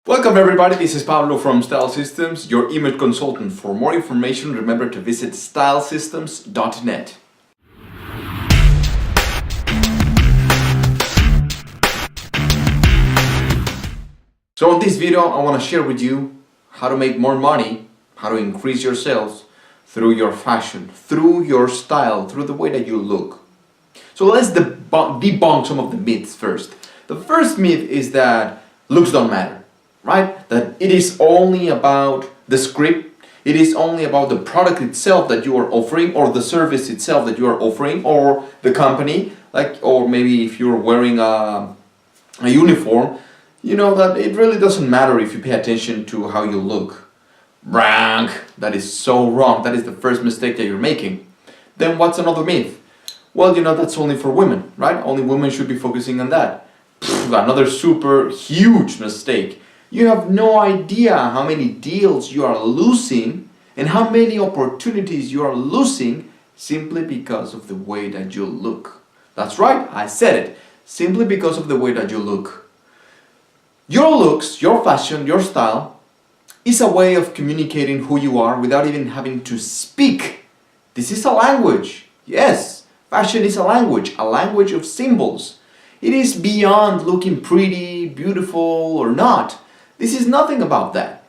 Welcome everybody, this is Pablo from Style Systems, your image consultant. For more information, remember to visit stylesystems.net. So in this video, I want to share with you how to make more money, how to increase your sales through your fashion, through your style, through the way that you look. So let's debunk some of the myths first. The first myth is that looks don't matter. Right? That it is only about the script, it is only about the product itself that you are offering, or the service itself that you are offering, or the company, or maybe if you're wearing a uniform, you know that it really doesn't matter if you pay attention to how you look. Wrong! That is so wrong. That is the first mistake that you're making. Then what's another myth? Well, that's only for women, right? Only women should be focusing on that. Another super huge mistake. You have no idea how many deals you are losing and how many opportunities you are losing simply because of the way that you look. That's right, I said it. Simply because of the way that you look. Your looks, your fashion, your style is a way of communicating who you are without even having to speak. This is a language. Yes, fashion is a language of symbols. It is beyond looking pretty, beautiful, or not. This is nothing about that.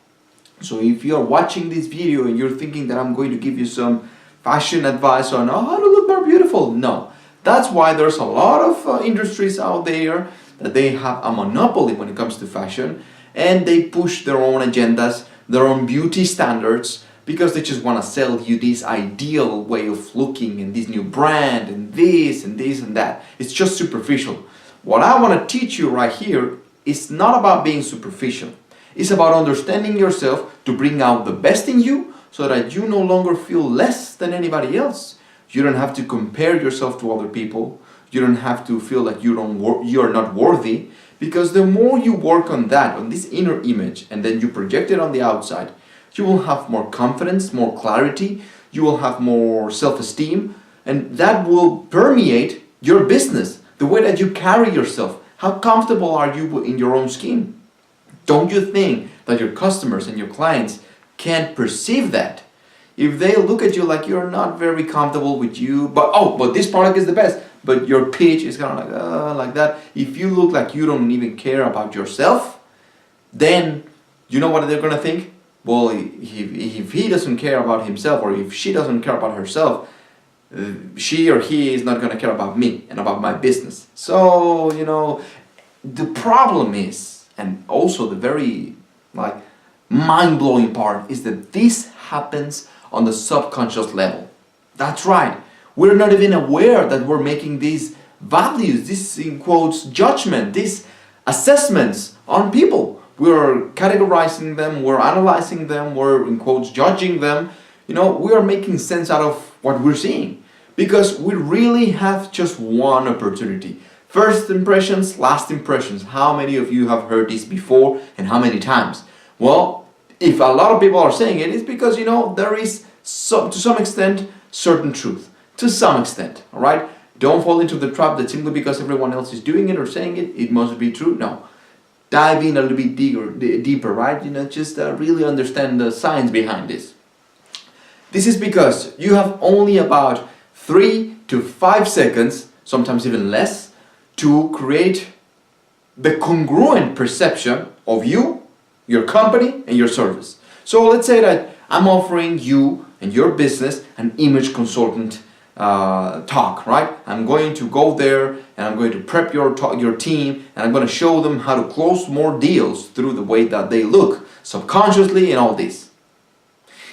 So if you're watching this video and you're thinking that I'm going to give you some fashion advice on how to look more beautiful, no. That's why there's a lot of industries out there that they have a monopoly when it comes to fashion, and they push their own agendas, their own beauty standards, because they just want to sell you this ideal way of looking and this new brand and this and this and that. It's just superficial. What I want to teach you right here is not about being superficial. It's about understanding yourself to bring out the best in you so that you no longer feel less than anybody else. You don't have to compare yourself to other people. You don't have to feel like you are not worthy, because the more you work on that, on this inner image, and then you project it on the outside, you will have more confidence, more clarity, you will have more self-esteem, and that will permeate your business, the way that you carry yourself. How comfortable are you in your own skin? Don't you think that your customers and your clients can't perceive that? If they look at you like you're not very comfortable with you, but this product is the best, but your pitch is kind of like that. If you look like you don't even care about yourself, then you know what they're gonna think? Well, if he doesn't care about himself, or if she doesn't care about herself, she or he is not going to care about me and about my business. So, the problem is, and also the very mind-blowing part, is that this happens on the subconscious level. That's right. We're not even aware that we're making these values, this in quotes judgment, these assessments on people. We're categorizing them, we're analyzing them, we're in quotes judging them. We are making sense out of what we're seeing, because we really have just one opportunity. First impressions, last impressions. How many of you have heard this before, and how many times? Well, if a lot of people are saying it, it's because there is to some extent certain truth. To some extent, all right? Don't fall into the trap that simply because everyone else is doing it or saying it, it must be true. No. Dive in a little bit deeper, right? Just really understand the science behind this. This is because you have only about 3 to 5 seconds, sometimes even less, to create the congruent perception of you, your company, and your service. So let's say that I'm offering you and your business an image consultant talk, right? I'm going to go there and I'm going to prep your team, and I'm going to show them how to close more deals through the way that they look, subconsciously and all this.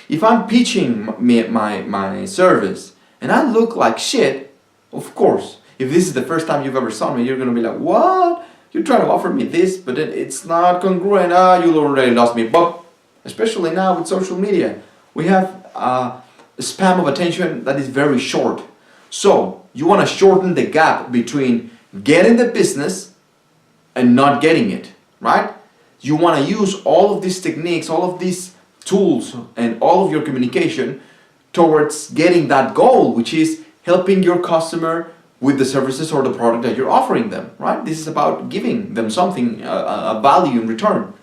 If I'm pitching my service and I look like shit, of course, if this is the first time you've ever saw me, you're going to be like, what? You're trying to offer me this, but it's not congruent. You already lost me. But especially now with social media, we have a span of attention that is very short. So you want to shorten the gap between getting the business and not getting it, right? You want to use all of these techniques, all of these tools, and all of your communication towards getting that goal, which is helping your customer with the services or the product that you're offering them, right? This is about giving them something, a value in return.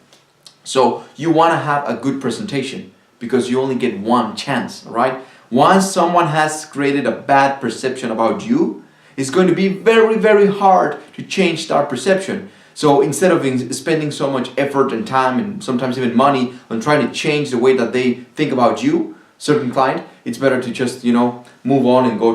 So you want to have a good presentation because you only get one chance, right? Once someone has created a bad perception about you, it's going to be very, very hard to change that perception. So instead of spending so much effort and time and sometimes even money on trying to change the way that they think about you, certain client, it's better to just, move on and go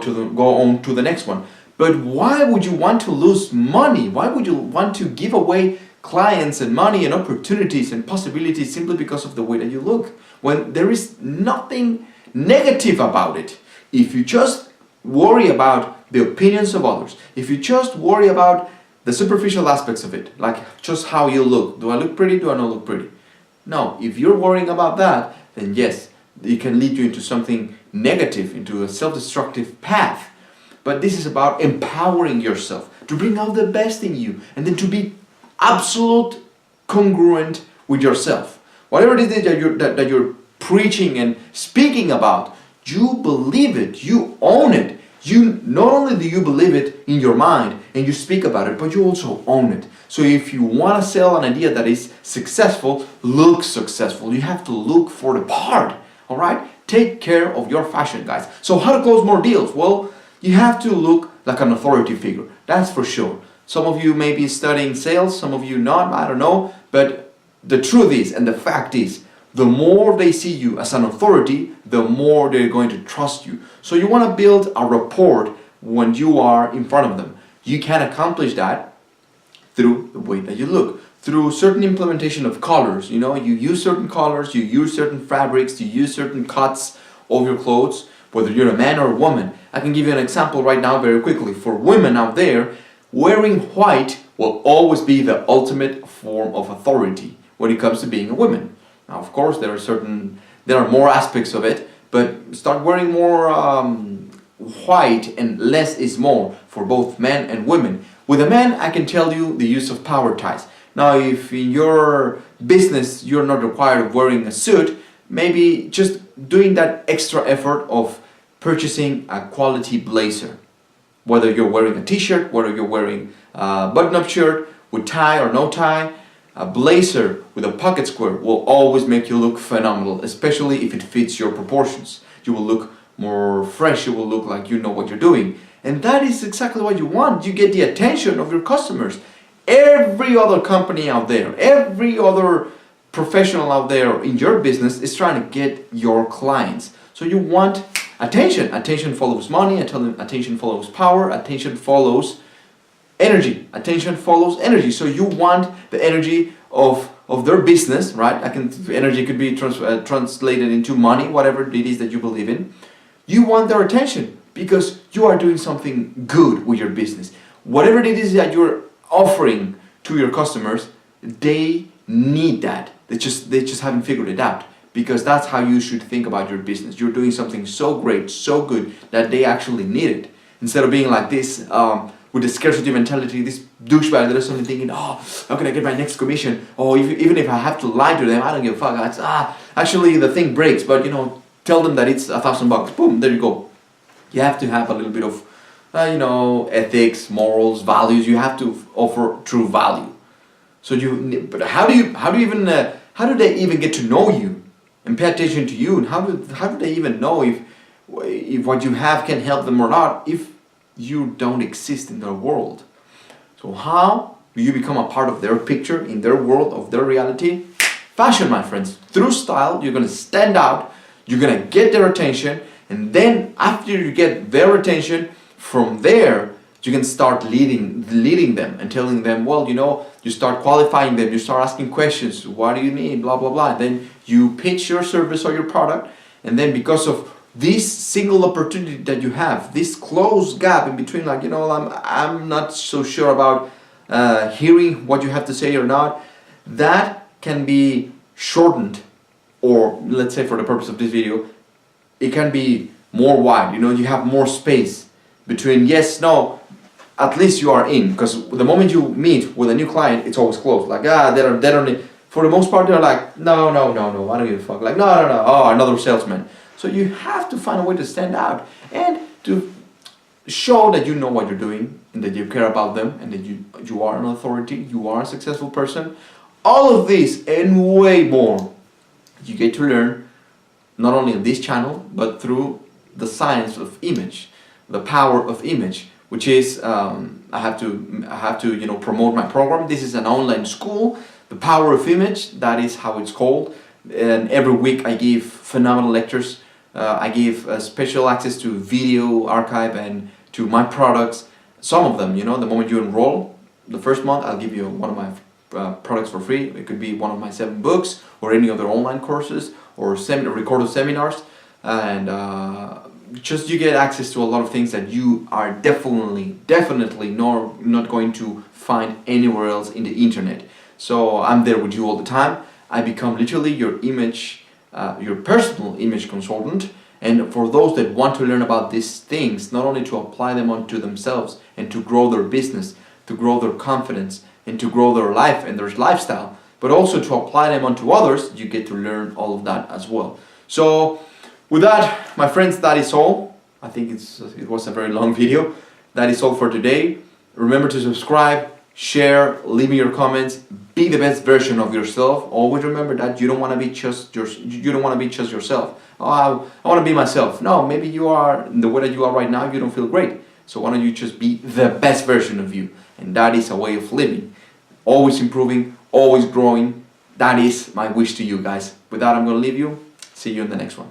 on to the next one. But why would you want to lose money? Why would you want to give away clients and money and opportunities and possibilities simply because of the way that you look, when there is nothing negative about it? If you just worry about the opinions of others, if you just worry about the superficial aspects of it, like just how you look, do I look pretty, do I not look pretty? No, if you're worrying about that, then yes, it can lead you into something negative, into a self-destructive path. But this is about empowering yourself to bring out the best in you and then to be absolute congruent with yourself. Whatever it is that you're preaching and speaking about, you believe it, you own it. You not only do you believe it in your mind and you speak about it, but you also own it. So if you want to sell an idea that is successful, look successful. You have to look for the part. All right? Take care of your fashion, guys. So how to close more deals? Well, you have to look like an authority figure. That's for sure. Some of you may be studying sales, some of you not, I don't know. But the truth is, and the fact is, the more they see you as an authority, the more they're going to trust you. So you want to build a rapport when you are in front of them. You can accomplish that through the way that you look, through certain implementation of colors. You use certain colors, you use certain fabrics, you use certain cuts of your clothes, whether you're a man or a woman. I can give you an example right now very quickly. For women out there, wearing white will always be the ultimate form of authority when it comes to being a woman. Now, of course, there are more aspects of it, but start wearing more white, and less is more for both men and women. With a man, I can tell you the use of power ties. Now, if in your business you're not required of wearing a suit, maybe just doing that extra effort of purchasing a quality blazer. Whether you're wearing a t-shirt, whether you're wearing a button-up shirt with tie or no tie, a blazer with a pocket square will always make you look phenomenal, especially if it fits your proportions. You will look more fresh, you will look like you know what you're doing. And that is exactly what you want. You get the attention of your customers. Every other company out there, every other professional out there in your business is trying to get your clients. So you want attention. Attention follows money, attention follows power, attention follows energy. Attention follows energy. So you want the energy of their business, right? Energy could be translated into money, whatever it is that you believe in. You want their attention because you are doing something good with your business. Whatever it is that you're offering to your customers, they need that. They just haven't figured it out, because that's how you should think about your business. You're doing something so great, so good that they actually need it. Instead of being like this, with the scarcity mentality, this douchebag that is only thinking, oh, how can I get my next commission? Oh, even if I have to lie to them, I don't give a fuck. Actually the thing breaks, but tell them that it's $1,000. Boom, there you go. You have to have a little bit of, ethics, morals, values. You have to offer true value. So but how do they even get to know you and pay attention to you? And how do they even know if what you have can help them or not if you don't exist in their world? So how do you become a part of their picture, in their world, of their reality? Fashion, my friends. Through style, you're going to stand out, you're going to get their attention, and then after you get their attention, from there, you can start leading them and telling them, well, you start qualifying them, you start asking questions, what do you need, blah, blah, blah. And then you pitch your service or your product, and then because of this single opportunity that you have, this close gap in between, I'm not so sure about hearing what you have to say or not, that can be shortened, or let's say for the purpose of this video, it can be more wide. You have more space between yes, no, at least you are in, because the moment you meet with a new client, it's always closed. Like, they don't, for the most part, they're like, no, I don't give a fuck. Like, no, oh, another salesman. So you have to find a way to stand out and to show that you know what you're doing and that you care about them and that you are an authority, you are a successful person. All of this and way more you get to learn not only on this channel but through the science of image, the power of image, which is I have to promote my program. This is an online school, the power of image, that is how it's called. And every week I give phenomenal lectures. I give special access to video archive and to my products. Some of them, the moment you enroll, the first month I'll give you one of my products for free. It could be one of my 7 books or any other online courses or recorded seminars, and just you get access to a lot of things that you are definitely not going to find anywhere else in the internet. So I'm there with you all the time. I become literally your personal image consultant. And for those that want to learn about these things, not only to apply them onto themselves and to grow their business, to grow their confidence, and to grow their life and their lifestyle, but also to apply them onto others, you get to learn all of that as well. So with that, my friends, that is all. I think it was a very long video. That is all for today. Remember to subscribe, share, leave me your comments. Be the best version of yourself. Always remember that you don't want to be just yourself. Oh, I want to be myself. No, maybe you are the way that you are right now. You don't feel great. So why don't you just be the best version of you? And that is a way of living. Always improving, always growing. That is my wish to you guys. With that, I'm going to leave you. See you in the next one.